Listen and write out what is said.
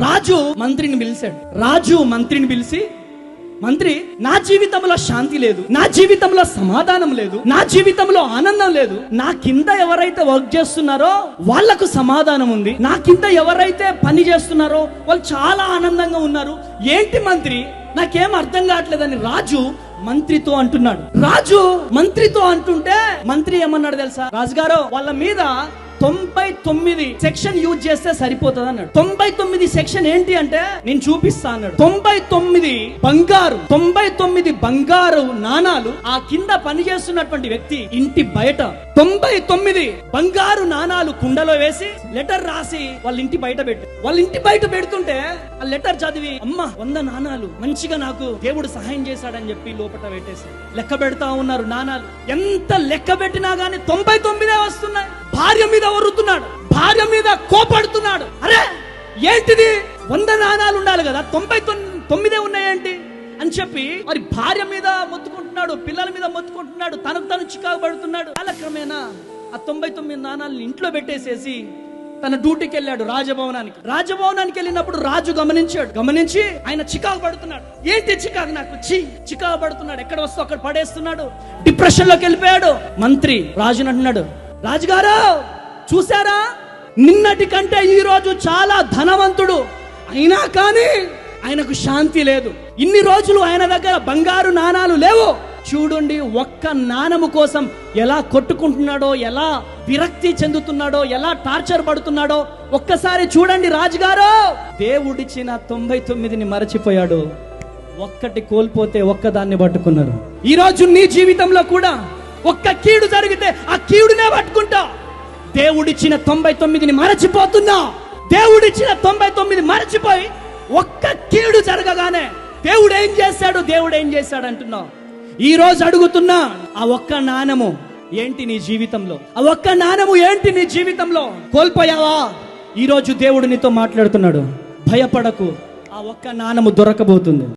రాజు మంత్రిని పిలిచి, మంత్రి, నా జీవితంలో శాంతి లేదు, నా జీవితంలో సమాధానం లేదు, నా జీవితంలో ఆనందం లేదు. నా కింద ఎవరైతే వర్క్ చేస్తున్నారో వాళ్లకు సమాధానం ఉంది, నా కింద ఎవరైతే పని చేస్తున్నారో వాళ్ళు చాలా ఆనందంగా ఉన్నారు. ఏంటి మంత్రి, నాకేం అర్థం కావట్లేదని రాజు మంత్రితో అంటున్నాడు. రాజు మంత్రితో అంటుంటే మంత్రి ఏమన్నాడు తెలుసా? రాజుగారు, వాళ్ళ మీద 99 సెక్షన్ యూజ్ చేస్తే సరిపోతుంది అన్నాడు. 99 సెక్షన్ ఏంటి అంటే నేను చూపిస్తా అన్నాడు. 99 బంగారు నాణాలు ఆ కింద పని చేస్తున్నటువంటి వ్యక్తి ఇంటి బయట 99 బంగారు నాణాలు కుండలో వేసి లెటర్ రాసి వాళ్ళ ఇంటి బయట పెడుతుంటే ఆ లెటర్ చదివి, అమ్మ 100 నాణాలు మంచిగా నాకు దేవుడు సహాయం చేశాడని చెప్పి లోపల పెట్టేసి లెక్క పెడతా ఉన్నారు నాణాలు. ఎంత లెక్క పెట్టినా గానీ 99 వస్తున్నాయి. భార్య మీద వరుతున్నాడు, భార్య మీద కోపడుతున్నాడు. అరే ఏంటిది, 100 నాణాలు ఉండాలి కదా, 99 ఉన్నాయేంటి అని చెప్పి మరి భార్య మీద మొత్తుకుంటున్నాడు, పిల్లల మీద మొత్తుకుంటున్నాడు, తను చికాకు పడుతున్నాడు. కాలక్రమేణా ఆ 99 నాణాలను ఇంట్లో పెట్టేసేసి తన డ్యూటీకి వెళ్ళాడు రాజభవనానికి వెళ్ళినప్పుడు రాజు గమనించి ఆయన చికాకు పడుతున్నాడు. ఏంటి చికాకు, నాకు చికాకు పడుతున్నాడు, ఎక్కడ వస్తే అక్కడ పడేస్తున్నాడు, డిప్రెషన్ లోకి వెళ్ళిపోయాడు. మంత్రి రాజుని అంటున్నాడు, రాజుగారు చూసారా, నిన్నటి కంటే ఈ రోజు చాలా ధనవంతుడు, అయినా కానీ ఆయనకు శాంతి లేదు. ఇన్ని రోజులు ఆయన దగ్గర బంగారు నాణాలు లేవు. చూడండి, ఒక్క నాణము కోసం ఎలా కొట్టుకుంటున్నాడో, ఎలా విరక్తి చెందుతున్నాడో, ఎలా టార్చర్ పడుతున్నాడో ఒక్కసారి చూడండి. రాజుగారు, దేవుడిచ్చిన 99ని మరచిపోయాడు, ఒక్కటి కోల్పోతే ఒక్కదాన్ని పట్టుకున్నారు. ఈ రోజు నీ జీవితంలో కూడా ఒక్క కీడు జరిగితే ఆ కీడునే పట్టుకుంటా. దేవుడిచ్చిన 99ని మరచిపోతున్నా. దేవుడిచ్చిన 99 మరచిపోయి ఒక్క కీడు జరగగానే దేవుడు ఏం చేశాడు అంటున్నావు. ఈ రోజు అడుగుతున్నా, ఆ ఒక్క నాణము ఏంటి నీ జీవితంలో? కోల్పోయావా? ఈ రోజు దేవుడు నీతో మాట్లాడుతున్నాడు, భయపడకు, ఆ ఒక్క నాణము దొరకబోతుంది.